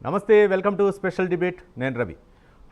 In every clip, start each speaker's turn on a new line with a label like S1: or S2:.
S1: నమస్తే, welcome to special debate. నేను రవి.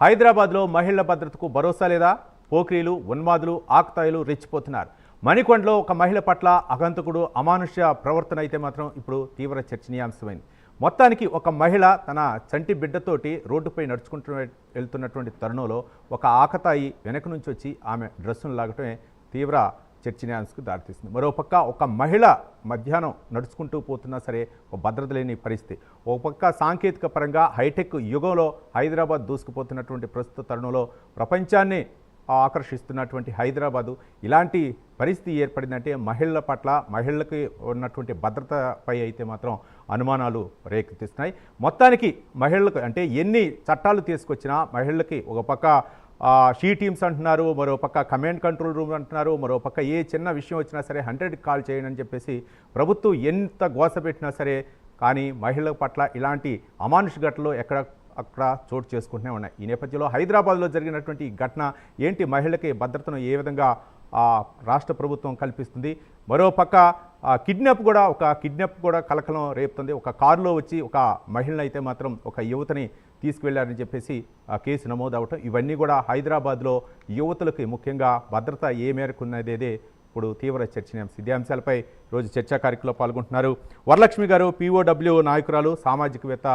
S1: హైదరాబాద్లో మహిళల భద్రతకు భరోసా లేదా? పోక్రీలు, ఉన్మాదులు, ఆకతాయిలు రెచ్చిపోతున్నారు. మణికొండలో ఒక మహిళ పట్ల అగంతకుడు అమానుష్య ప్రవర్తన అయితే మాత్రం ఇప్పుడు తీవ్ర చర్చనీయాంశమైంది. మొత్తానికి ఒక మహిళ తన చంటి బిడ్డతోటి రోడ్డుపై నడుచుకుంటూ వెళ్తున్నటువంటి తరుణంలో ఒక ఆకతాయి వెనక నుంచి వచ్చి ఆమె డ్రెస్సును లాగటమే తీవ్ర చర్చనీయాంశకు దారితీస్తుంది. మరోపక్క ఒక మహిళ మధ్యాహ్నం నడుచుకుంటూ పోతున్నా సరే ఒక భద్రత లేని పరిస్థితి. ఒక పక్క సాంకేతిక పరంగా హైటెక్ యుగంలో హైదరాబాద్ దూసుకుపోతున్నటువంటి ప్రస్తుత తరుణంలో ప్రపంచాన్ని ఆకర్షిస్తున్నటువంటి హైదరాబాదు ఇలాంటి పరిస్థితి ఏర్పడిందంటే మహిళల పట్ల, మహిళలకి ఉన్నటువంటి భద్రతపై అయితే మాత్రం అనుమానాలు రేకెత్తిస్తున్నాయి. మొత్తానికి మహిళలకు అంటే ఎన్ని చట్టాలు తీసుకొచ్చినా మహిళలకి ఒక పక్క షీ టీమ్స్ అంటున్నారు, మరో పక్క కమాండ్ కంట్రోల్ రూమ్ అంటున్నారు, మరో పక్క ఏ చిన్న విషయం వచ్చినా సరే 100కి కాల్ చేయండి అని చెప్పేసి ప్రభుత్వం ఎంత గోస పెట్టినా సరే కానీ మహిళల పట్ల ఇలాంటి అమానుష ఘటనలు అక్కడ చోటు చేసుకుంటూనే ఉన్నాయి. ఈ నేపథ్యంలో హైదరాబాద్లో జరిగినటువంటి ఈ ఘటన ఏంటి, మహిళలకి భద్రతను ఏ విధంగా రాష్ట్ర ప్రభుత్వం కల్పిస్తుంది? మరోపక్క కిడ్నాప్ కూడా కలకలం రేపుతుంది. ఒక కారులో వచ్చి ఒక మహిళను అయితే మాత్రం ఒక యువతని తీసుకువెళ్లారని చెప్పేసి కేసు నమోదవటం, ఇవన్నీ కూడా హైదరాబాద్లో యువతులకి ముఖ్యంగా భద్రత ఏ మేరకు ఉన్నదేదే ఇప్పుడు తీవ్ర చర్చనీయాంశం. ఇదే అంశాలపై రోజు చర్చా కార్యక్రమంలో పాల్గొంటున్నారు వరలక్ష్మి గారు, POW నాయకురాలు, సామాజికవేత్త,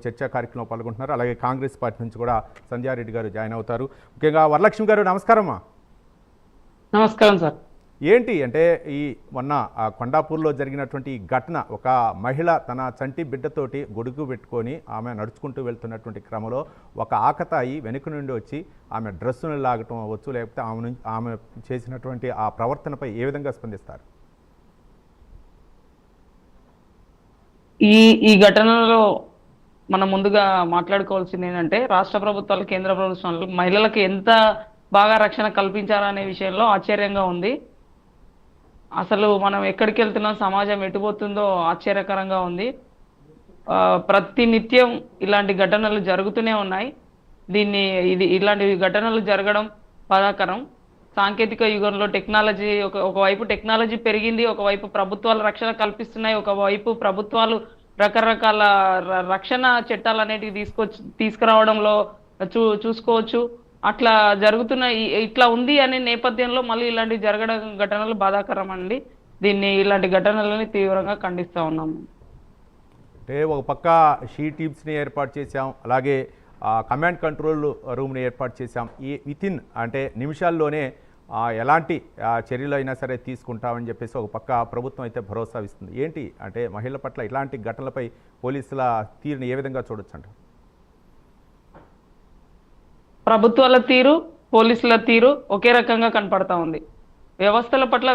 S1: చర్చా కార్యక్రమంలో పాల్గొంటున్నారు. అలాగే కాంగ్రెస్ పార్టీ నుంచి కూడా సంధ్యారెడ్డి గారు జాయిన్ అవుతారు. ముఖ్యంగా వరలక్ష్మి గారు నమస్కారమ్మా.
S2: నమస్కారం సార్.
S1: ఏంటి అంటే ఈ మొన్న కొండాపూర్లో జరిగినటువంటి ఘటన, ఒక మహిళ తన చంటి బిడ్డతోటి గొడుగు పెట్టుకొని ఆమె నడుచుకుంటూ వెళ్తున్నటువంటి క్రమంలో ఒక ఆకతాయి వెనుక నుండి వచ్చి ఆమె డ్రెస్సును లాగటం అవ్వచ్చు, లేకపోతే ఆమె చేసినటువంటి ఆ ప్రవర్తనపై ఏ విధంగా స్పందిస్తారు?
S2: ఈ ఘటనలో మనం ముందుగా మాట్లాడుకోవాల్సింది ఏంటంటే రాష్ట్ర ప్రభుత్వాలు, కేంద్ర ప్రభుత్వాలు మహిళలకు ఎంత బాగా రక్షణ కల్పించారనే విషయంలో ఆశ్చర్యంగా ఉంది. అసలు మనం ఎక్కడికి వెళ్తున్నాం, సమాజం ఎటుపోతుందో ఆశ్చర్యకరంగా ఉంది. ప్రతి నిత్యం ఇలాంటి ఘటనలు జరుగుతూనే ఉన్నాయి. ఇలాంటి ఘటనలు జరగడం బాధాకరం. సాంకేతిక యుగంలో టెక్నాలజీ ఒకవైపు టెక్నాలజీ పెరిగింది, ఒకవైపు ప్రభుత్వాలు రక్షణ కల్పిస్తున్నాయి, ఒకవైపు ప్రభుత్వాలు రకరకాల రక్షణ చట్టాలు అనేటివి తీసుకురావడంలో చూసుకోవచ్చు. అట్లా జరుగుతున్న ఇట్లా ఉంది అనే నేపథ్యంలో మళ్ళీ ఇలాంటి జరగడం ఘటనలు బాధాకరం అండి. ఇలాంటి ఘటనలని తీవ్రంగా ఖండిస్తూ ఉన్నాము.
S1: అంటే ఒక పక్క షీ టీమ్స్ని ఏర్పాటు చేశాం, అలాగే కమాండ్ కంట్రోల్ రూమ్ని ఏర్పాటు చేశాం. వితిన్ అంటే నిమిషాల్లోనే ఎలాంటి చర్యలు అయినా సరే తీసుకుంటామని చెప్పేసి ఒక పక్క ప్రభుత్వం అయితే భరోసా ఇస్తుంది. ఏంటి అంటే మహిళల పట్ల ఇలాంటి ఘటనలపై పోలీసుల తీరుని ఏ విధంగా చూడొచ్చు అంట?
S2: ప్రభుత్వాల తీరు, పోలీసుల తీరు ఒకే రకంగా కనపడతా ఉంది. వ్యవస్థల పట్ల,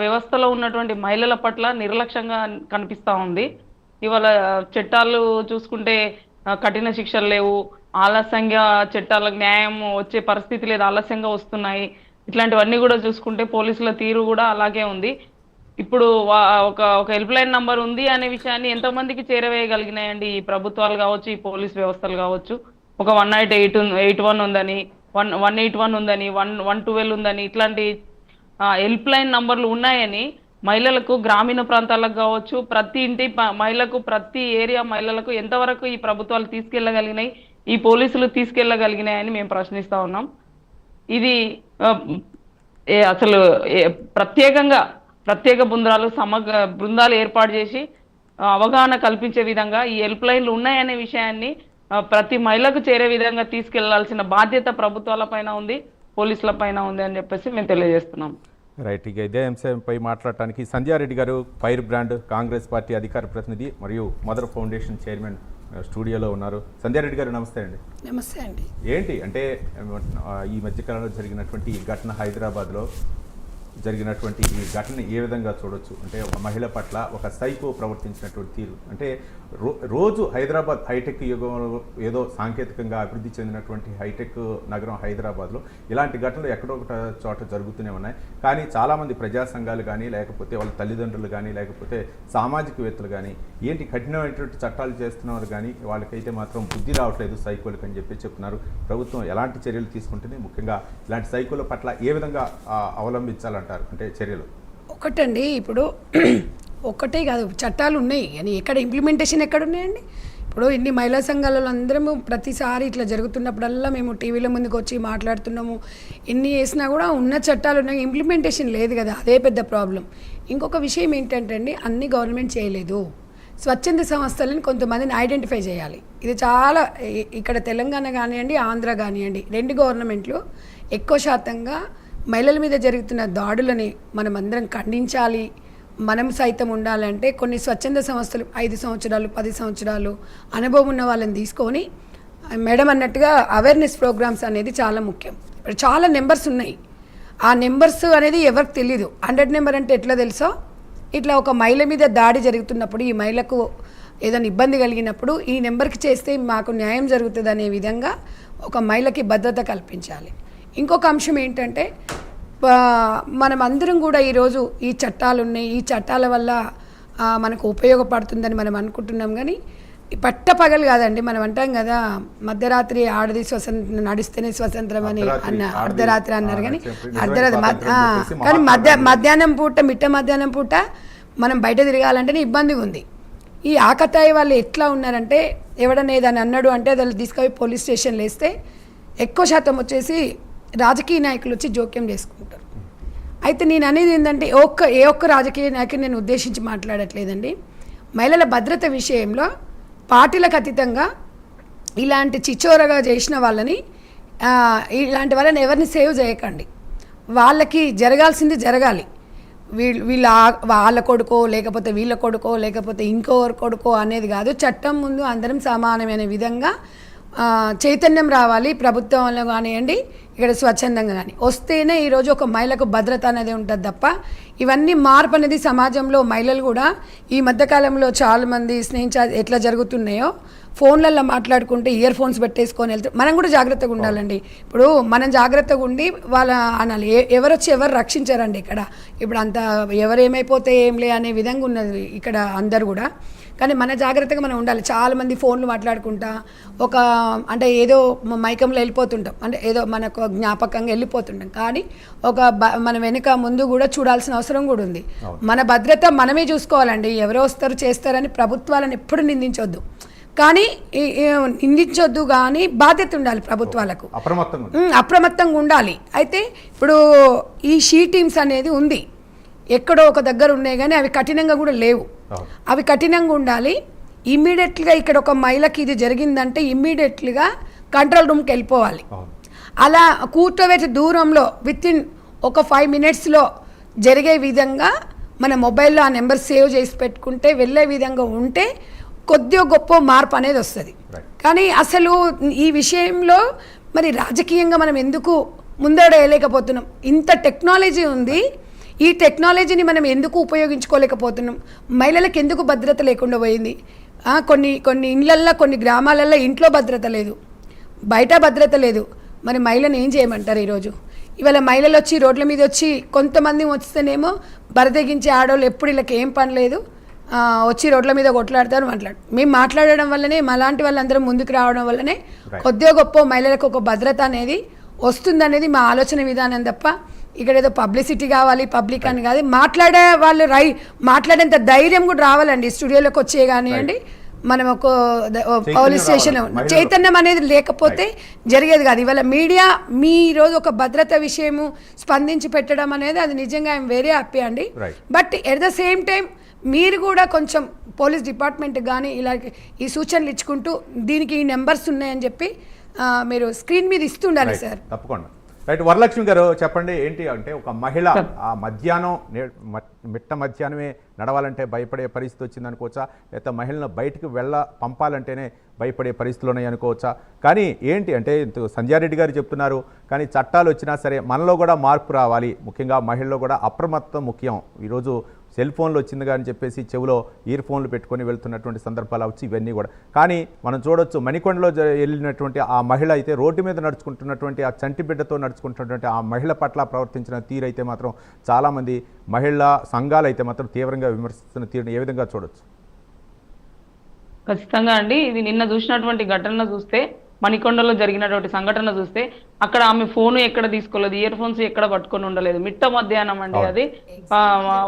S2: వ్యవస్థలో ఉన్నటువంటి మహిళల పట్ల నిర్లక్ష్యంగా కనిపిస్తూ ఉంది. ఇవాళ చట్టాలు చూసుకుంటే కఠిన శిక్షలు లేవు, ఆలస్యంగా చట్టాలకు న్యాయం వచ్చే పరిస్థితి లేదు, ఆలస్యంగా వస్తున్నాయి. ఇట్లాంటివన్నీ కూడా చూసుకుంటే పోలీసుల తీరు కూడా అలాగే ఉంది. ఇప్పుడు ఒక హెల్ప్ లైన్ నంబర్ ఉంది అనే విషయాన్ని ఎంతమందికి చేరవేయగలిగినాయండి ఈ ప్రభుత్వాలు కావచ్చు, ఈ పోలీస్ వ్యవస్థలు కావచ్చు. ఒక 19881 ఉందని, 181 ఉందని, 112 ఉందని, ఇట్లాంటి హెల్ప్ లైన్ నంబర్లు ఉన్నాయని మహిళలకు, గ్రామీణ ప్రాంతాలకు కావచ్చు, ప్రతి ఇంటి మహిళలకు, ప్రతి ఏరియా మహిళలకు ఎంతవరకు ఈ ప్రభుత్వాలు తీసుకెళ్లగలిగినాయి, ఈ పోలీసులు తీసుకెళ్లగలిగినాయని మేము ప్రశ్నిస్తా ఉన్నాం. ఇది అసలు ప్రత్యేక బృందాలు ఏర్పాటు చేసి అవగాహన కల్పించే విధంగా ఈ హెల్ప్ లైన్లు ఉన్నాయనే విషయాన్ని ప్రతి మహిళకు చేరే విధంగా తీసుకెళ్లాల్సిన బాధ్యత ప్రభుత్వాల పైన ఉంది, పోలీసుల పైన ఉంది అని చెప్పేసి మేము తెలియజేస్తున్నాం.
S1: రైట్. ఇక ఇదే అంశంపై మాట్లాడటానికి సంధ్యారెడ్డి గారు, ఫైర్ బ్రాండ్ కాంగ్రెస్ పార్టీ అధికార ప్రతినిధి మరియు మదర్ ఫౌండేషన్ చైర్మన్ స్టూడియోలో ఉన్నారు. సంధ్యారెడ్డి గారు నమస్తే అండి.
S3: నమస్తే అండి.
S1: ఏంటి అంటే ఈ మధ్యకాలంలో జరిగినటువంటి ఈ ఘటన, హైదరాబాద్లో జరిగినటువంటి ఈ ఘటనని ఏ విధంగా చూడొచ్చు? అంటే ఒక మహిళ పట్ల ఒక సైకో ప్రవర్తించినటువంటి తీరు, అంటే రోజు హైదరాబాద్ హైటెక్ యుగంలో ఏదో సాంకేతికంగా అభివృద్ధి చెందినటువంటి హైటెక్ నగరం హైదరాబాద్లో ఇలాంటి ఘటనలు ఎక్కడో ఒక చోట జరుగుతూనే ఉన్నాయి. కానీ చాలామంది ప్రజా సంఘాలు కానీ, లేకపోతే వాళ్ళ తల్లిదండ్రులు కానీ, లేకపోతే సామాజికవేత్తలు కానీ ఏంటి కఠినమైనటువంటి చట్టాలు చేస్తున్నారు కానీ వాళ్ళకైతే మాత్రం బుద్ధి రావట్లేదు సైకోలకు అని చెప్పి చెప్తున్నారు. ప్రభుత్వం ఎలాంటి చర్యలు తీసుకుంటుంది, ముఖ్యంగా ఇలాంటి సైకోల పట్ల ఏ విధంగా అవలంబించాలంటారు అంటే చర్యలు?
S3: ఒకటండి, ఇప్పుడు ఒక్కటే కాదు, చట్టాలు ఉన్నాయి కానీ ఎక్కడ ఇంప్లిమెంటేషన్ ఎక్కడ ఉన్నాయండి? ఇప్పుడు ఇన్ని మహిళా సంఘాలలో అందరము ప్రతిసారి ఇట్లా జరుగుతున్నప్పుడల్లా మేము టీవీలో ముందుకు వచ్చి మాట్లాడుతున్నాము. ఎన్ని చేసినా కూడా ఉన్న చట్టాలు ఉన్నాయి, ఇంప్లిమెంటేషన్ లేదు కదా, అదే పెద్ద ప్రాబ్లం. ఇంకొక విషయం ఏంటంటే అండి, అన్ని గవర్నమెంట్ చేయలేదు. స్వచ్ఛంద సంస్థలను కొంతమందిని ఐడెంటిఫై చేయాలి. ఇది చాలా ఇక్కడ తెలంగాణ కానివ్వండి, ఆంధ్ర కానివ్వండి, రెండు గవర్నమెంట్లు ఎక్కువ శాతంగా మహిళల మీద జరుగుతున్న దాడులని మనం అందరం ఖండించాలి. మనం సైతం ఉండాలంటే కొన్ని స్వచ్ఛంద సంస్థలు 5 సంవత్సరాలు 10 సంవత్సరాలు అనుభవం ఉన్న వాళ్ళని తీసుకొని మేడం అన్నట్టుగా అవేర్నెస్ ప్రోగ్రామ్స్ అనేది చాలా ముఖ్యం. ఇప్పుడు చాలా నెంబర్స్ ఉన్నాయి, ఆ నెంబర్స్ అనేది ఎవరికి తెలీదు. 100 నెంబర్ అంటే ఎట్లా తెలుసో, ఇట్లా ఒక మహిళ మీద దాడి జరుగుతున్నప్పుడు, ఈ మహిళకు ఏదైనా ఇబ్బంది కలిగినప్పుడు ఈ నెంబర్కి చేస్తే మాకు న్యాయం జరుగుతుంది అనే విధంగా ఒక మహిళకి భద్రత కల్పించాలి. ఇంకొక అంశం ఏంటంటే, మనం అందరం కూడా ఈరోజు ఈ చట్టాలు ఉన్నాయి, ఈ చట్టాల వల్ల మనకు ఉపయోగపడుతుందని మనం అనుకుంటున్నాం. కానీ పట్టపగలు కాదండి. మనం అంటాం కదా, మధ్యరాత్రి ఆడది స్వతంత్రం నడిస్తేనే స్వతంత్రం అని అర్ధరాత్రి అన్నారు. కానీ కానీ మధ్యాహ్నం పూట మిట్ట మధ్యాహ్నం పూట మనం బయట తిరగాలంటేనే ఇబ్బందిగా ఉంది. ఈ ఆకతాయి వాళ్ళు ఎట్లా ఉన్నారంటే, ఎవడన్నా ఏదైనా అన్నాడు అంటే వాళ్ళు తీసుకొని పోలీస్ స్టేషన్లో వేస్తే ఎక్కువ శాతం వచ్చేసి రాజకీయ నాయకులు వచ్చి జోక్యం చేసుకుంటారు. అయితే నేను అనేది ఏంటంటే, ఏ ఒక్క రాజకీయ నాయకుని నేను ఉద్దేశించి మాట్లాడట్లేదండి. మహిళల భద్రత విషయంలో పార్టీలకు అతీతంగా ఇలాంటి చిచ్చోరగా చేసిన వాళ్ళని, ఇలాంటి వాళ్ళని ఎవరిని సేవ్ చేయకండి. వాళ్ళకి జరగాల్సింది జరగాలి. వాళ్ళ కొడుకో లేకపోతే వీళ్ళ కొడుకో లేకపోతే ఇంకోరు కొడుకో అనేది కాదు. చట్టం ముందు అందరం సమానమైన విధంగా చైతన్యం రావాలి. ప్రభుత్వంలో కానివ్వండి, ఇక్కడ స్వచ్ఛందంగా కానీ వస్తేనే ఈరోజు ఒక మహిళకు భద్రత అనేది ఉంటుంది తప్ప ఇవన్నీ మార్పు అనేది సమాజంలో మహిళలు కూడా ఈ మధ్యకాలంలో చాలామంది స్నేహించాలి ఎట్లా జరుగుతున్నాయో, ఫోన్లలో మాట్లాడుకుంటే ఇయర్ ఫోన్స్ పెట్టేసుకొని వెళ్తే మనం కూడా జాగ్రత్తగా ఉండాలండి. ఇప్పుడు మనం జాగ్రత్తగా ఉండి వాళ్ళ అనాలి, ఎవరొచ్చి ఎవరు రక్షించారండి ఇక్కడ. ఇప్పుడు అంత ఎవరేమైపోతే ఏంలే అనే విధంగా ఉన్నది ఇక్కడ అందరు కూడా. కానీ మన జాగ్రత్తగా మనం ఉండాలి. చాలామంది ఫోన్లు మాట్లాడుకుంటా అంటే ఏదో మైకంలో వెళ్ళిపోతుంటాం, అంటే ఏదో మనకు జ్ఞాపకంగా వెళ్ళిపోతుంటాం. కానీ మన వెనుక ముందు కూడా చూడాల్సిన అవసరం కూడా ఉంది. మన భద్రత మనమే చూసుకోవాలండి. ఎవరో వస్తారు చేస్తారని ప్రభుత్వాలను ఎప్పుడు నిందించొద్దు. కానీ నిందించొద్దు, కానీ బాధ్యత ఉండాలి ప్రభుత్వాలకు, అప్రమత్తంగా ఉండాలి. అయితే ఇప్పుడు ఈ షీ టీమ్స్ అనేది ఉంది, ఎక్కడో ఒక దగ్గర ఉన్నాయి, కానీ అవి కఠినంగా కూడా లేవు. అవి కఠినంగా ఉండాలి. ఇమ్మీడియట్గా ఇక్కడ ఒక మహిళకి ఇది జరిగిందంటే ఇమ్మీడియట్గా కంట్రోల్ రూమ్కి వెళ్ళిపోవాలి. అలా కూర్చోబెట్టి దూరంలో వితిన్ ఒక 5 మినిట్స్లో జరిగే విధంగా మన మొబైల్లో ఆ నెంబర్ సేవ్ చేసి పెట్టుకుంటే వెళ్ళే విధంగా ఉంటే కొద్దిగా గొప్ప మార్పు అనేది వస్తుంది. కానీ అసలు ఈ విషయంలో మరి రాజకీయంగా మనం ఎందుకు ముందడ వేయలేకపోతున్నాం? ఇంత టెక్నాలజీ ఉంది, ఈ టెక్నాలజీని మనం ఎందుకు ఉపయోగించుకోలేకపోతున్నాం? మహిళలకు ఎందుకు భద్రత లేకుండా పోయింది? కొన్ని ఇళ్ళల్లో, కొన్ని గ్రామాలల్లో ఇంట్లో భద్రత లేదు, బయట భద్రత లేదు. మరి మహిళను ఏం చేయమంటారు? ఇవాళ మహిళలు వచ్చి రోడ్ల మీద వచ్చి కొంతమంది వస్తేనేమో బరదెగించే ఆడవాళ్ళు ఎప్పుడు వీళ్ళకి ఏం పని లేదు, వచ్చి రోడ్ల మీద కొట్లాడతారు. మేము మాట్లాడడం వల్లనే, అలాంటి వాళ్ళందరం ముందుకు రావడం వల్లనే కొద్దిగా గొప్ప మహిళలకు ఒక భద్రత అనేది వస్తుందనేది మా ఆలోచన విధానం తప్ప ఇక్కడ ఏదో పబ్లిసిటీ కావాలి పబ్లిక్ అని కాదు. మాట్లాడే వాళ్ళు మాట్లాడేంత ధైర్యం కూడా రావాలండి. స్టూడియోలోకి వచ్చే కానివ్వండి, మనం ఒక పోలీస్ స్టేషన్ చైతన్యం అనేది లేకపోతే జరిగేది కాదు. ఇవాళ మీడియా మీ రోజు ఒక భద్రత విషయము స్పందించి పెట్టడం అనేది అది నిజంగా ఐఎమ్ వెరీ హ్యాపీ అండి. But at the same time మీరు కూడా కొంచెం పోలీస్ డిపార్ట్మెంట్ కానీ ఇలా ఈ సూచనలు ఇచ్చుకుంటూ దీనికి ఈ నెంబర్స్ ఉన్నాయని చెప్పి మీరు స్క్రీన్ మీద ఇస్తుండాలి సార్.
S1: తప్పకుండా. రైట్, వరలక్ష్మి గారు చెప్పండి, ఏంటి అంటే ఒక మహిళ ఆ మిట్ట మధ్యాహ్నమే నడవాలంటే భయపడే పరిస్థితి వచ్చింది అనుకోవచ్చా, లేకపోతే మహిళను బయటకు పంపాలంటేనే భయపడే పరిస్థితులు ఉన్నాయి అనుకోవచ్చా? కానీ ఏంటి అంటే సంధ్యారెడ్డి గారు చెప్తున్నారు, కానీ చట్టాలు వచ్చినా సరే మనలో కూడా మార్పు రావాలి, ముఖ్యంగా మహిళల్లో కూడా అప్రమత్తం ముఖ్యం. ఈరోజు సెల్ ఫోన్లు వచ్చింది కానీ చెప్పేసి చెవిలో ఇయర్ ఫోన్లు పెట్టుకొని వెళ్తున్నటువంటి సందర్భాలు వచ్చి ఇవన్నీ కూడా. కానీ మనం చూడొచ్చు, మణికొండలో వెళ్ళినటువంటి ఆ మహిళ అయితే రోడ్డు మీద నడుచుకుంటున్నటువంటి ఆ చంటి బిడ్డతో నడుచుకుంటున్నటువంటి ఆ మహిళ పట్ల ప్రవర్తించిన తీరు అయితే మాత్రం చాలామంది మహిళా సంఘాలు అయితే మాత్రం తీవ్రంగా విమర్శిస్తున్న తీరుని ఏ విధంగా చూడొచ్చు?
S2: ఖచ్చితంగా అండి, ఇది నిన్న చూసినటువంటి ఘటన చూస్తే మణికొండలో జరిగినటువంటి సంఘటన చూస్తే అక్కడ ఆమె ఫోన్ ఎక్కడ తీసుకోలేదు, ఇయర్ ఫోన్స్ ఎక్కడ పట్టుకొని ఉండలేదు. మిట్ట మధ్యాహ్నం అండి అది.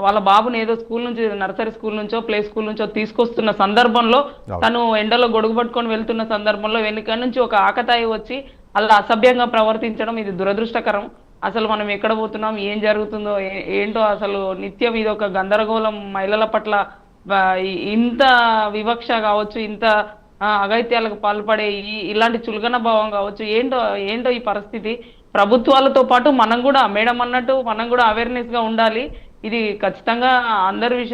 S2: వాళ్ళ బాబుని ఏదో స్కూల్ నుంచి, నర్సరీ స్కూల్ నుంచో ప్లే స్కూల్ నుంచో తీసుకొస్తున్న సందర్భంలో, తను ఎండలో గొడుగు పట్టుకొని వెళ్తున్న సందర్భంలో వెనుక నుంచి ఒక ఆకతాయి వచ్చి అలా అసభ్యంగా ప్రవర్తించడం ఇది దురదృష్టకరం. అసలు మనం ఎక్కడ పోతున్నాం, ఏం జరుగుతుందో ఏంటో అసలు నిత్యం ఇది ఒక గందరగోళం. మహిళల పట్ల ఇంత వివక్ష కావచ్చు, ఇంత అఘాయిత్యాలకు పాల్పడే ఇలాంటి చులకన భావం కావచ్చు, ఏంటో ఈ పరిస్థితి. ప్రభుత్వాలతో పాటు మనం కూడా, మేడం అన్నట్టు మనం కూడా అవేర్నెస్ గా ఉండాలి. ఇది ఖచ్చితంగా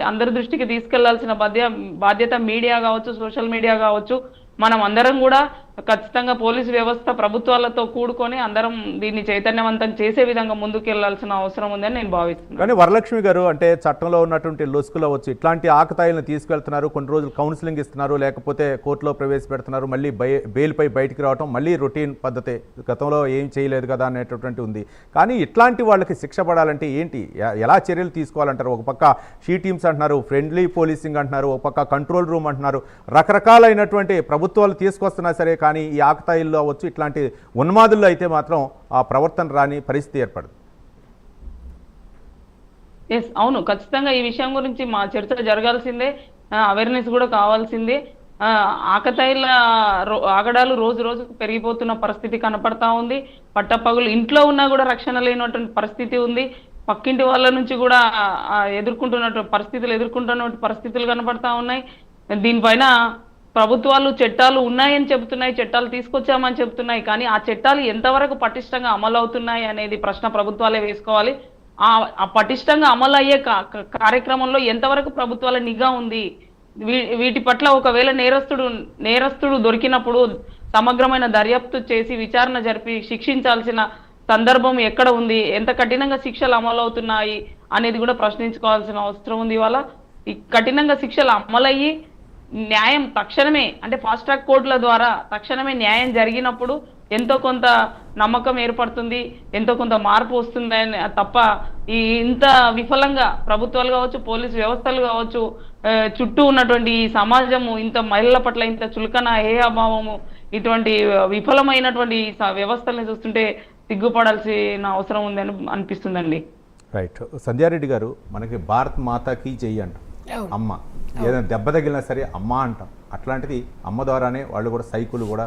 S2: అందరి దృష్టికి తీసుకెళ్లాల్సిన బాధ్యత మీడియా కావచ్చు, సోషల్ మీడియా కావచ్చు. మనం అందరం కూడా ఖచ్చితంగా పోలీసు వ్యవస్థ ప్రభుత్వాలతో కూడుకొని అందరం దీన్ని చైతన్యవంతం చేసే విధంగా ముందుకెళ్లాల్సిన అవసరం ఉందని నేను భావిస్తున్నాను.
S1: కానీ వరలక్ష్మి గారు, అంటే చట్టంలో ఉన్నటువంటి లొసుకులు వచ్చి ఇట్లాంటి ఆకతాయిలను తీసుకెళ్తున్నారు, కొన్ని రోజులు కౌన్సిలింగ్ ఇస్తున్నారు, లేకపోతే కోర్టులో ప్రవేశపెడుతున్నారు, మళ్ళీ బెయిల్పై బయటికి రావడం మళ్ళీ రొటీన్ పద్ధతే, గతంలో ఏం చేయలేదు కదా అనేటటువంటి ఉంది. కానీ ఇట్లాంటి వాళ్ళకి శిక్ష పడాలంటే ఏంటి, ఎలా చర్యలు తీసుకోవాలంటారు? ఒక పక్క షీ టీమ్స్ అంటున్నారు, ఫ్రెండ్లీ పోలీసింగ్ అంటున్నారు, ఒక పక్క కంట్రోల్ రూమ్ అంటున్నారు, రకరకాలైనటువంటి ప్రభుత్వాలు తీసుకొస్తున్నా సరే కానీ ఈ ఆకతాయిల్లో అవ్వచ్చు, ఇట్లాంటి ఉన్మాదుల్లో అయితే మాత్రం ఆ ప్రవర్తన రాని పరిస్థితి ఏర్పడదు.
S2: ఎస్, అవును, ఖచ్చితంగా ఈ విషయం గురించి మా చర్చ జరగాల్సిందే, అవేర్నెస్ కూడా కావాల్సిందే. ఆకతాయిల ఆగడాలు రోజు రోజుకు పెరిగిపోతున్న పరిస్థితి కనపడతా ఉంది. పట్టపగులు ఇంట్లో ఉన్నా కూడా రక్షణ లేనటువంటి పరిస్థితి ఉంది. పక్కింటి వాళ్ళ నుంచి కూడా ఎదుర్కొంటున్న పరిస్థితులు కనపడతా ఉన్నాయి. దీనిపైన ప్రభుత్వాలు చట్టాలు ఉన్నాయని చెబుతున్నాయి, చట్టాలు తీసుకొచ్చామని చెబుతున్నాయి, కానీ ఆ చట్టాలు ఎంతవరకు పటిష్టంగా అమలు అవుతున్నాయి అనేది ప్రశ్న ప్రభుత్వాలే వేసుకోవాలి. ఆ పటిష్టంగా అమలు అయ్యే కార్యక్రమంలో ఎంతవరకు ప్రభుత్వాల నిఘా ఉంది, వీటి పట్ల ఒకవేళ నేరస్తుడు దొరికినప్పుడు సమగ్రమైన దర్యాప్తు చేసి విచారణ జరిపి శిక్షించాల్సిన సందర్భం ఎక్కడ ఉంది, ఎంత కఠినంగా శిక్షలు అమలు అవుతున్నాయి అనేది కూడా ప్రశ్నించుకోవాల్సిన అవసరం ఉంది. ఇవాళ ఈ కఠినంగా శిక్షలు అమలయ్యి న్యాయం తక్షణమే, అంటే ఫాస్ట్ ట్రాక్ కోర్టుల ద్వారా తక్షణమే న్యాయం జరిగినప్పుడు ఎంతో కొంత నమ్మకం ఏర్పడుతుంది, ఎంతో కొంత మార్పు వస్తుందని తప్ప ఇంత విఫలంగా ప్రభుత్వాలు కావచ్చు, పోలీసు వ్యవస్థలు కావచ్చు, చుట్టూ ఉన్నటువంటి ఈ సమాజము ఇంత మహిళల పట్ల ఇంత చులకన అభావము, ఇటువంటి విఫలమైనటువంటి వ్యవస్థల్ని చూస్తుంటే సిగ్గుపడాల్సిన అవసరం ఉందని అనిపిస్తుందండి.
S1: రైట్. సంధ్యారెడ్డి గారు, మనకి భారత్ మాతాకి జై అంటాం, అమ్మ ఏదైనా దెబ్బ తగిలినా సరే అమ్మ అంటాం. అట్లాంటిది అమ్మ ద్వారానే వాళ్ళు కూడా సైకులు కూడా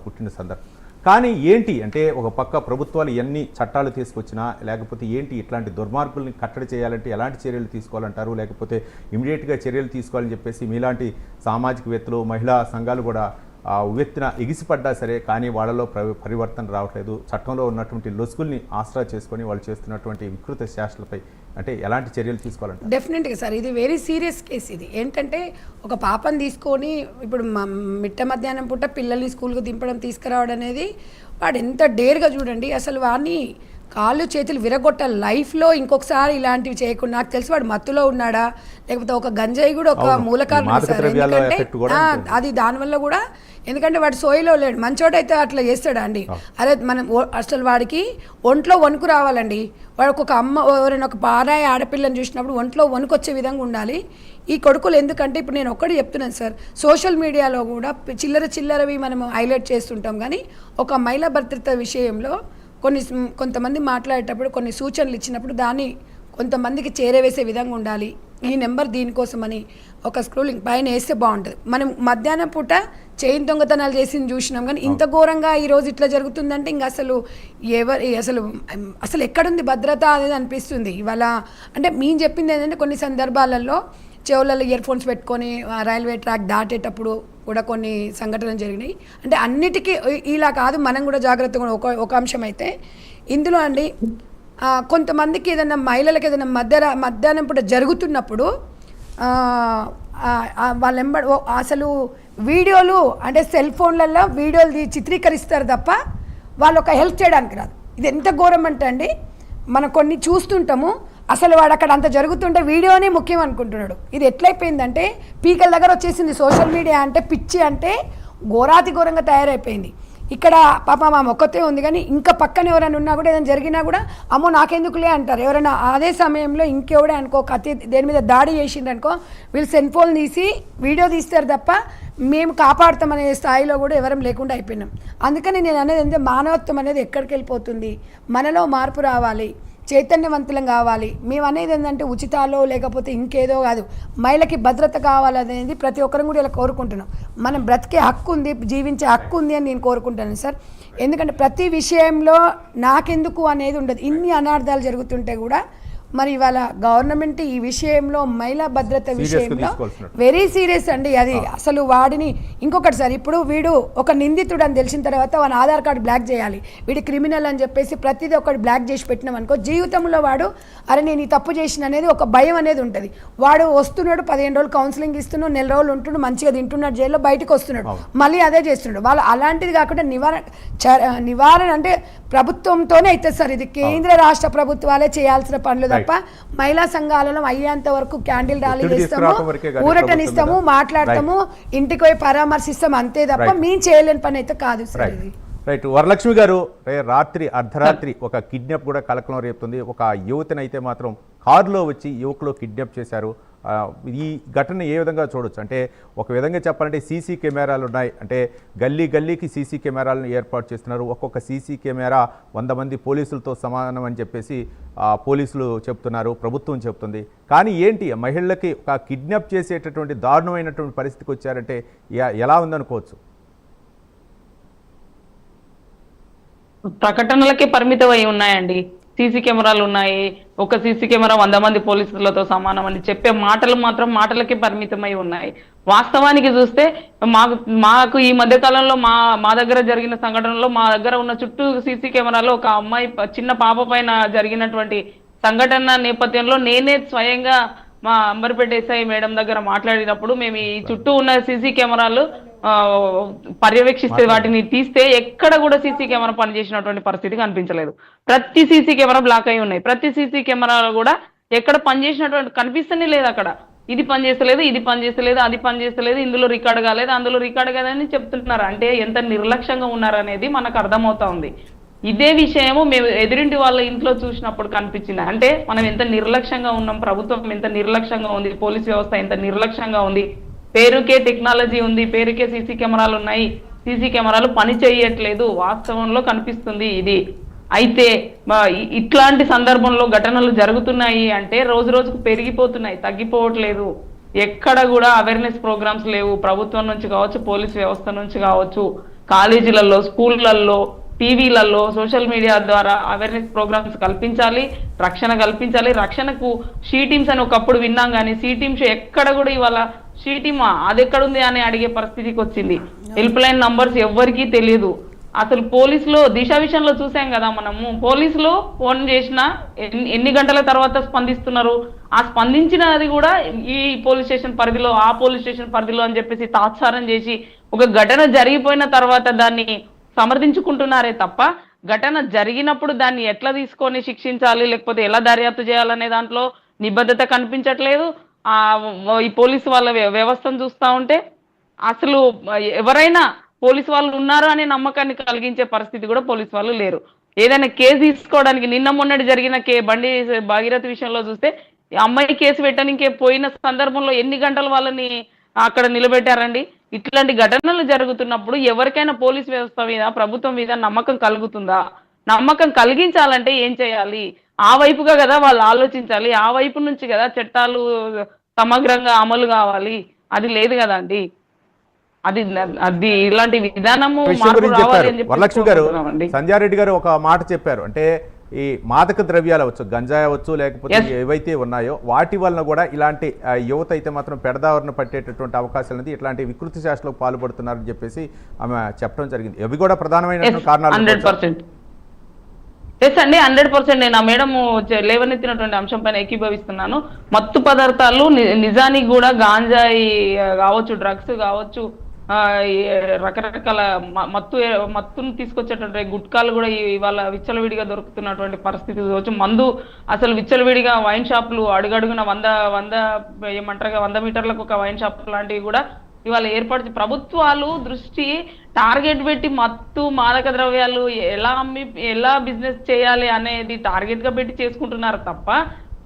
S1: పుట్టిన సందర్భం. కానీ ఏంటి అంటే, ఒక పక్క ప్రభుత్వాలు ఎన్ని చట్టాలు తీసుకొచ్చినా, లేకపోతే ఏంటి ఇట్లాంటి దుర్మార్గుల్ని కట్టడి చేయాలంటే ఎలాంటి చర్యలు తీసుకోవాలంటారు, లేకపోతే ఇమీడియట్గా చర్యలు తీసుకోవాలని చెప్పేసి మీలాంటి సామాజికవేత్తలు, మహిళా సంఘాలు కూడా ఉవ్వెత్తున ఎగిసిపడ్డా సరే కానీ వాళ్ళలో పరివర్తన రావట్లేదు. చట్టంలో ఉన్నటువంటి లొసుగుల్ని ఆసరా చేసుకొని వాళ్ళు చేస్తున్నటువంటి వికృత శాస్త్రలపై అంటే ఎలాంటి చర్యలు తీసుకోవాలంటే?
S3: డెఫినెట్గా సార్, ఇది వెరీ సీరియస్ కేసు. ఇది ఏంటంటే, ఒక పాపని తీసుకొని ఇప్పుడు మిట్ట మధ్యాహ్నం పూట పిల్లల్ని స్కూల్కి దింపడం తీసుకురావడం అనేది వాడు ఎంత డేర్గా చూడండి. అసలు వాడిని కాళ్ళు చేతులు విరగొట్టాలి. లైఫ్లో ఇంకొకసారి ఇలాంటివి చేయకుండా, నాకు తెలిసి వాడు మత్తులో ఉన్నాడా లేకపోతే ఒక గంజాయి కూడా ఒక మూల కారణం సార్. ఎందుకంటే అది దానివల్ల కూడా, ఎందుకంటే వాడు సోయిలో లేడు, మంచోడైతే అట్లా చేస్తాడా అండి? అదే మనం అసలు వాడికి ఒంట్లో వణుకు రావాలండి. వాడికి ఒక అమ్మ ఎవరైనా ఒక పారాయి ఆడపిల్లని చూసినప్పుడు ఒంట్లో వణుకొచ్చే విధంగా ఉండాలి. ఈ కొడుకులు ఎందుకంటే, ఇప్పుడు నేను ఒక్కటి చెప్తున్నాను సార్, సోషల్ మీడియాలో కూడా చిల్లరవి మనము హైలైట్ చేస్తుంటాం, కానీ ఒక మహిళా భద్రత విషయంలో కొంతమంది మాట్లాడేటప్పుడు కొన్ని సూచనలు ఇచ్చినప్పుడు దాన్ని కొంతమందికి చేరవేసే విధంగా ఉండాలి. ఈ నెంబర్ దీనికోసమని ఒక స్క్రోలింగ్ పైన వేస్తే బాగుంటుంది. మనం మధ్యాహ్నం పూట చైన్ దొంగతనాలు చేసింది చూసినాం, కానీ ఇంత ఘోరంగా ఈరోజు ఇట్లా జరుగుతుందంటే ఇంకా అసలు ఎక్కడుంది భద్రత అనేది అనిపిస్తుంది ఇవాళ. అంటే మేము చెప్పింది ఏంటంటే, కొన్ని సందర్భాలలో చెవులలో ఇయర్ ఫోన్స్ పెట్టుకొని రైల్వే ట్రాక్ దాటేటప్పుడు కూడా కొన్ని సంఘటనలు జరిగినాయి. అంటే అన్నిటికీ ఇలా కాదు, మనం కూడా జాగ్రత్తగా ఒక అంశం అయితే ఇందులో అండి, కొంతమందికి ఏదైనా మహిళలకు ఏదైనా మధ్యాహ్నం పూట జరుగుతున్నప్పుడు అసలు వీడియోలు అంటే సెల్ ఫోన్లలో వీడియోలు చిత్రీకరిస్తారు తప్ప వాళ్ళు ఒక హెల్ప్ చేయడానికి రాదు. ఇది ఎంత ఘోరం అంటే అండి, మనం కొన్ని చూస్తుంటాము, అసలు వాడు అక్కడ అంత జరుగుతుంటే వీడియోనే ముఖ్యం అనుకుంటున్నాడు. ఇది ఎట్లయిపోయిందంటే పీకల దగ్గర వచ్చేసింది. సోషల్ మీడియా అంటే పిచ్చి అంటే ఘోరంగా తయారైపోయింది. ఇక్కడ పాప మా మొక్కతే ఉంది, కానీ ఇంకా పక్కన ఎవరైనా ఉన్నా కూడా ఏదైనా జరిగినా కూడా అమ్మో నాకెందుకులే అంటారు. ఎవరైనా అదే సమయంలో ఇంకెవడే అనుకో కత్తి దేని మీద దాడి చేసిండు అనుకో, వీళ్ళు సెల్ ఫోన్ తీసి వీడియో తీస్తారు తప్ప మేము కాపాడుతామనే స్థాయిలో కూడా ఎవరం లేకుండా అయిపోయినాం. అందుకని నేను అనేది ఏంటంటే మానవత్వం అనేది ఎక్కడికి వెళ్ళిపోతుంది, మనలో మార్పు రావాలి, చైతన్యవంతులం కావాలి. మేము అనేది ఏంటంటే ఉచితాలు లేకపోతే ఇంకేదో కాదు, మహిళకి భద్రత కావాలనేది ప్రతి ఒక్కరం కూడా ఇలా కోరుకుంటున్నాం. మనం బ్రతికే హక్కు ఉంది, జీవించే హక్కు ఉంది అని నేను కోరుకుంటాను సార్. ఎందుకంటే ప్రతి విషయంలో నాకెందుకు అనేది ఉండదు. ఇన్ని అనార్థాలు జరుగుతుంటే కూడా మరి ఇవాళ గవర్నమెంట్ ఈ విషయంలో మహిళా భద్రత విషయంలో వెరీ సీరియస్ అండి. అది అసలు వాడిని ఇంకొకటి సార్, ఇప్పుడు వీడు ఒక నిందితుడు అని తెలిసిన తర్వాత వాని ఆధార్ కార్డు బ్లాక్ చేయాలి, వీడి క్రిమినల్ అని చెప్పేసి ప్రతిదీ ఒకటి బ్లాక్ చేసి పెట్టినాం అనుకో, జీవితంలో వాడు అరే నేను ఈ తప్పు చేసిన అనేది ఒక భయం అనేది ఉంటుంది. వాడు వస్తున్నాడు 15 రోజులు కౌన్సిలింగ్ ఇస్తున్నాడు, 1 నెల రోజులు ఉంటున్నాడు, మంచిగా తింటున్నాడు, జైల్లో బయటకు వస్తున్నాడు, మళ్ళీ అదే చేస్తున్నాడు. వాళ్ళు అలాంటిది కాకుండా నివారణ అంటే ప్రభుత్వంతోనే అవుతుంది సార్. ఇది కేంద్ర రాష్ట్ర ప్రభుత్వాలే చేయాల్సిన పనులు తప్ప మహిళా సంఘాలలో అయ్యేంత వరకు క్యాండిల్ ర్యాలీ చేస్తాము, ఊరటనిస్తాము, మాట్లాడతాము, ఇంటికి పోయి పరామర్శిస్తాం అంతే తప్ప మేము చేయలేని పని అయితే కాదు సార్ ఇది.
S1: రైట్. వరలక్ష్మి గారు, అర్ధరాత్రి ఒక కిడ్నాప్ కూడా కలకలం రేపుతుంది. ఒక యువతినైతే మాత్రం కారులో వచ్చి యువకులు కిడ్నాప్ చేశారు. ఈ ఘటన ఏ విధంగా చూడొచ్చు అంటే, ఒక విధంగా చెప్పాలంటే సీసీ కెమెరాలు ఉన్నాయి, అంటే గల్లీకి సీసీ కెమెరాలను ఏర్పాటు చేస్తున్నారు. ఒక్కొక్క సీసీ కెమెరా 100 మంది పోలీసులతో సమానం అని చెప్పేసి పోలీసులు చెప్తున్నారు, ప్రభుత్వం చెప్తుంది. కానీ ఏంటి మహిళలకి ఒక కిడ్నాప్ చేసేటటువంటి దారుణమైనటువంటి పరిస్థితికి వచ్చారంటే ఎలా ఉందనుకోవచ్చు?
S2: ప్రకటనలకే పరిమితమై ఉన్నాయండి. సీసీ కెమెరాలు ఉన్నాయి, ఒక సీసీ కెమెరా 100 మంది పోలీసులతో సమానం అని చెప్పే మాటలు మాత్రం మాటలకే పరిమితమై ఉన్నాయి. వాస్తవానికి చూస్తే మాకు ఈ మధ్య కాలంలో మా దగ్గర జరిగిన సంఘటనలో మా దగ్గర ఉన్న చుట్టూ సీసీ కెమెరాలో ఒక అమ్మాయి చిన్న పాప పైన జరిగినటువంటి సంఘటన నేపథ్యంలో నేనే స్వయంగా మా అంబర్పేట ఎస్ఐ మేడం దగ్గర మాట్లాడినప్పుడు మేము ఈ చుట్టూ ఉన్న సీసీ కెమెరాలు పర్యవేక్షిస్తే వాటిని తీస్తే ఎక్కడ కూడా సీసీ కెమెరా పనిచేసినటువంటి పరిస్థితి కనిపించలేదు. ప్రతి సీసీ కెమెరా బ్లాక్ అయి ఉన్నాయి. ప్రతి సీసీ కెమెరాలో కూడా ఎక్కడ పనిచేసినటువంటి కనిపిస్తూనే లేదు. అక్కడ ఇది పనిచేస్తలేదు, ఇది పనిచేస్తలేదు, అది పనిచేస్తలేదు, ఇందులో రికార్డ్ కాలేదు, అందులో రికార్డ్ కాదని చెప్తున్నారు. అంటే ఎంత నిర్లక్ష్యంగా ఉన్నారనేది మనకు అర్థమవుతా ఉంది. ఇదే విషయము మేము ఎదురింటి వాళ్ళ ఇంట్లో చూసినప్పుడు కనిపించింది. అంటే మనం ఎంత నిర్లక్ష్యంగా ఉన్నాం, ప్రభుత్వం ఎంత నిర్లక్ష్యంగా ఉంది, పోలీస్ వ్యవస్థ ఎంత నిర్లక్ష్యంగా ఉంది. పేరుకే టెక్నాలజీ ఉంది, పేరుకే సీసీ కెమెరాలు ఉన్నాయి, సీసీ కెమెరాలు పని చేయట్లేదు, వాస్తవంలో కనిపిస్తుంది ఇది. అయితే ఇట్లాంటి సందర్భంలో ఘటనలు జరుగుతున్నాయి అంటే రోజు రోజుకు పెరిగిపోతున్నాయి, తగ్గిపోవట్లేదు. ఎక్కడ కూడా అవేర్నెస్ ప్రోగ్రామ్స్ లేవు, ప్రభుత్వం నుంచి కావచ్చు, పోలీస్ వ్యవస్థ నుంచి కావచ్చు, కాలేజీలలో, స్కూళ్ళల్లో, టీవీలలో, సోషల్ మీడియా ద్వారా అవేర్నెస్ ప్రోగ్రామ్స్ కల్పించాలి, రక్షణ కల్పించాలి. రక్షణకు షీ టీమ్స్ అని ఒకప్పుడు విన్నాం, కానీ షీ టీమ్స్ ఎక్కడ కూడా ఇవాళ షీ టీమా అది ఎక్కడుంది అని అడిగే పరిస్థితికి వచ్చింది. హెల్ప్ లైన్ నంబర్స్ ఎవ్వరికీ తెలియదు. అసలు పోలీసులో దిశ విషయంలో చూసాం కదా మనము, పోలీసులో ఫోన్ చేసినా ఎన్ని గంటల తర్వాత స్పందిస్తున్నారు, ఆ స్పందించినది కూడా ఈ పోలీస్ స్టేషన్ పరిధిలో, ఆ పోలీస్ స్టేషన్ పరిధిలో అని చెప్పేసి తాత్సారం చేసి ఒక ఘటన జరిగిపోయిన తర్వాత దాన్ని సమర్థించుకుంటున్నారే తప్ప ఘటన జరిగినప్పుడు దాన్ని ఎట్లా తీసుకొని శిక్షించాలి, లేకపోతే ఎలా దర్యాప్తు చేయాలనే దాంట్లో నిబద్ధత కనిపించట్లేదు. ఈ పోలీసు వాళ్ళ వ్యవస్థను చూస్తూ ఉంటే అసలు ఎవరైనా పోలీసు వాళ్ళు ఉన్నారు అనే నమ్మకాన్ని కలిగించే పరిస్థితి కూడా పోలీసు వాళ్ళు లేరు. ఏదైనా కేసు తీసుకోవడానికి నిన్న మొన్నటి జరిగిన బండి భాగీరథ విషయంలో చూస్తే అమ్మాయి కేసు పెట్టడానికి పోయిన సందర్భంలో ఎన్ని గంటలు వాళ్ళని అక్కడ నిలబెట్టారండి. ఇట్లాంటి ఘటనలు జరుగుతున్నప్పుడు ఎవరికైనా పోలీస్ వ్యవస్థ మీద, ప్రభుత్వం మీద నమ్మకం కలుగుతుందా? నమ్మకం కలిగించాలంటే ఏం చేయాలి? ఆ వైపుగా కదా వాళ్ళు ఆలోచించాలి, ఆ వైపు నుంచి కదా చట్టాలు సమగ్రంగా అమలు కావాలి. అది లేదు కదా అండి. అది ఇలాంటి విధానము
S1: వరలక్ష్మి గారు, సంధ్యారెడ్డి గారు ఒక మాట చెప్పారు, అంటే ఈ మాదక ద్రవ్యాలు అవచ్చు, గంజాయి అవచ్చు, లేకపోతే ఏవైతే ఉన్నాయో వాటి వలన కూడా ఇలాంటి యువత అయితే మాత్రం పెడదావరణ పట్టేటటువంటి అవకాశాలు ఉంది, ఇట్లాంటి వికృతి శాస్త్రాలకు పాల్పడుతున్నారని చెప్పేసి ఆమె చెప్పడం జరిగింది. అవి కూడా ప్రధానమైన కారణాలు.
S2: 100% ఎస్ అండి, 100% నేను ఆ మేడం లేవనెత్తినటువంటి అంశం పైన ఏకీభవిస్తున్నాను. మత్తు పదార్థాలు నిజానికి కూడా గాంజాయి కావచ్చు, డ్రగ్స్ కావచ్చు, రకరకాల మత్తును తీసుకొచ్చేటువంటి గుట్కాలు కూడా ఇవాళ విచ్చలవిడిగా దొరుకుతున్నటువంటి పరిస్థితి చూడవచ్చు. మందు అసలు విచ్చలవిడిగా వైన్ షాపులు అడుగడుగున 100 మీటర్లకు ఒక వైన్ షాప్ లాంటివి కూడా ఇవాళ ఏర్పాటు. ప్రభుత్వాలు దృష్టి టార్గెట్ పెట్టి మత్తు, మాదక ద్రవ్యాలు ఎలా బిజినెస్ చేయాలి అనేది టార్గెట్ గా పెట్టి చేసుకుంటున్నారు తప్ప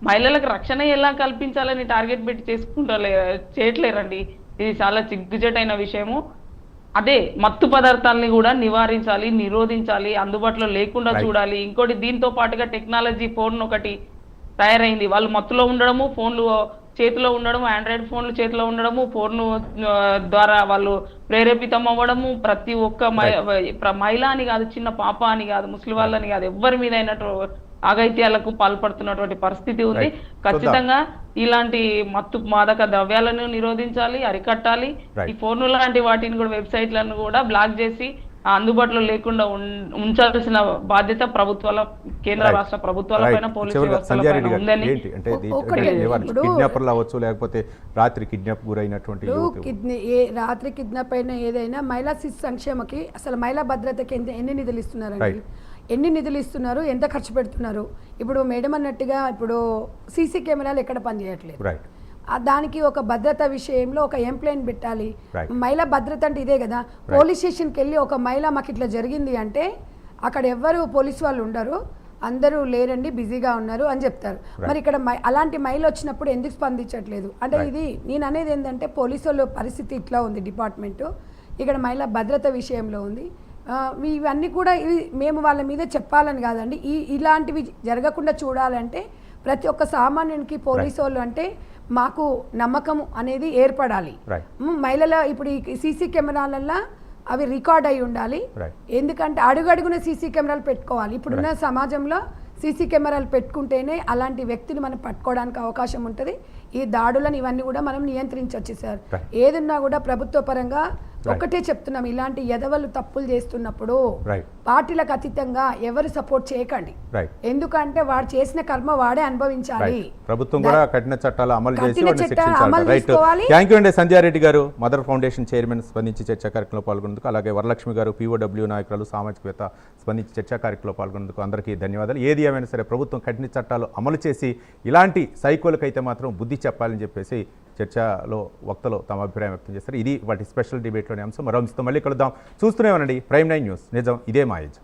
S2: మహిళలకు రక్షణ ఎలా కల్పించాలని టార్గెట్ పెట్టి చేయట్లేరండి. ఇది చాలా సిగ్గుచేటైన విషయము. అదే మత్తు పదార్థాలని కూడా నివారించాలి, నిరోధించాలి, అందుబాటులో లేకుండా చూడాలి. ఇంకోటి దీంతో పాటుగా టెక్నాలజీ ఫోన్ ఒకటి తయారైంది. వాళ్ళు మత్తులో ఉండడము, ఫోన్లు చేతిలో ఉండడము, ఆండ్రాయిడ్ ఫోన్లు చేతిలో ఉండడము, ఫోన్ ద్వారా వాళ్ళు ప్రేరేపితం అవ్వడము. ప్రతి ఒక్క మహిళ అని కాదు, చిన్న పాప అని కాదు, ముస్లిం వాళ్ళని కాదు, ఎవరి మీద అయినట్టు అఘాయిత్యాలకు పాల్పడుతున్నటువంటి పరిస్థితి ఉంది. ఖచ్చితంగా ఇలాంటి మత్తు మాదక ద్రవ్యాలను నిరోధించాలి, అరికట్టాలి. ఈ ఫోన్లు లాంటి వాటిని కూడా, వెబ్సైట్లను కూడా బ్లాక్ చేసి అందుబాటులో లేకుండా ఉంచాల్సిన బాధ్యత ప్రభుత్వాల, కేంద్ర రాష్ట్ర ప్రభుత్వాల పైన, పోలీసు వ్యవస్థల పైన ఉందని.
S1: కిడ్నాపర్లు అవ్వచ్చు, లేకపోతే రాత్రి కిడ్నాప్ గురైనటువంటి
S3: రాత్రి కిడ్నాప్ అయిన ఏదైనా మహిళా శిశు సంక్షేమకి అసలు మహిళా భద్రతకి ఎన్ని నిధులు ఇస్తున్నారండి? ఎన్ని నిధులు ఇస్తున్నారు, ఎంత ఖర్చు పెడుతున్నారు? ఇప్పుడు మేడం అన్నట్టుగా ఇప్పుడు సీసీ కెమెరాలు ఎక్కడ పనిచేయట్లేదు. దానికి ఒక భద్రత విషయంలో ఒక ఎంప్లాయిని పెట్టాలి. మహిళా భద్రత అంటే ఇదే కదా. పోలీస్ స్టేషన్కి వెళ్ళి ఒక మహిళ మాకు ఇట్లా జరిగింది అంటే అక్కడ ఎవ్వరు పోలీసు వాళ్ళు ఉండరు, అందరూ లేరండి, బిజీగా ఉన్నారు అని చెప్తారు. మరి ఇక్కడ అలాంటి మహిళ వచ్చినప్పుడు ఎందుకు స్పందించట్లేదు అంటే ఇది నేను అనేది ఏంటంటే పోలీసు వాళ్ళ పరిస్థితి ఇట్లా ఉంది, డిపార్ట్మెంటు ఇక్కడ మహిళా భద్రత విషయంలో ఉంది. ఇవన్నీ కూడా మేము వాళ్ళ మీద చెప్పాలని కాదండి, ఇలాంటివి జరగకుండా చూడాలంటే ప్రతి ఒక్క సామాన్యునికి పోలీసు వాళ్ళు అంటే మాకు నమ్మకం అనేది ఏర్పడాలి. మహిళల ఇప్పుడు ఈ సీసీ కెమెరాలల్లో అవి రికార్డ్ అయి ఉండాలి. ఎందుకంటే అడుగడుగున సీసీ కెమెరాలు పెట్టుకోవాలి. ఇప్పుడున్న సమాజంలో సీసీ కెమెరాలు పెట్టుకుంటేనే అలాంటి వ్యక్తిని మనం పట్టుకోవడానికి అవకాశం ఉంటుంది. ఈ దాడులను ఇవన్నీ కూడా మనం నియంత్రించవచ్చు సార్. ఏదున్నా కూడా ప్రభుత్వ పరంగా ఒకటే చెప్తున్నాం, ఇలాంటి ఎదవలు తప్పులు చేస్తున్నప్పుడు పార్టీలకు అతీతంగా ఎవరు సపోర్ట్ చేయకండి. ఎందుకంటే వాడు చేసిన కర్మ వాడే అనుభవించాలి.
S1: ప్రభుత్వం కూడా కఠిన చట్టాలు అమలు చేసి థ్యాంక్ యూ అండి. సంధ్యారెడ్డి గారు, మదర్ ఫౌండేషన్ చైర్మన్, స్పందించి చర్చా కార్యక్రమంలో పాల్గొన్నందుకు. అలాగే వరలక్ష్మి గారు, POW నాయకురాలు, సామాజికవేత్త, స్పందించి చర్చా కార్యక్రమంలో పాల్గొన్నందుకు అందరికీ ధన్యవాదాలు. ఏది ఏమైనా సరే ప్రభుత్వం కఠిన చట్టాలు అమలు చేసి ఇలాంటి సైకోలకైతే మాత్రం బుద్ధి చెప్పాలని చెప్పేసి చర్చలో వక్తలు తమ అభిప్రాయం వ్యక్తం చేస్తారు. ఇది వాటి స్పెషల్ డిబేట్లోని అంశం. మరో అంశంతో మళ్ళీ కలుద్దాం. చూస్తూనే ఉండండి Prime 9 న్యూస్. నిజం ఇదే మా ఏజ్.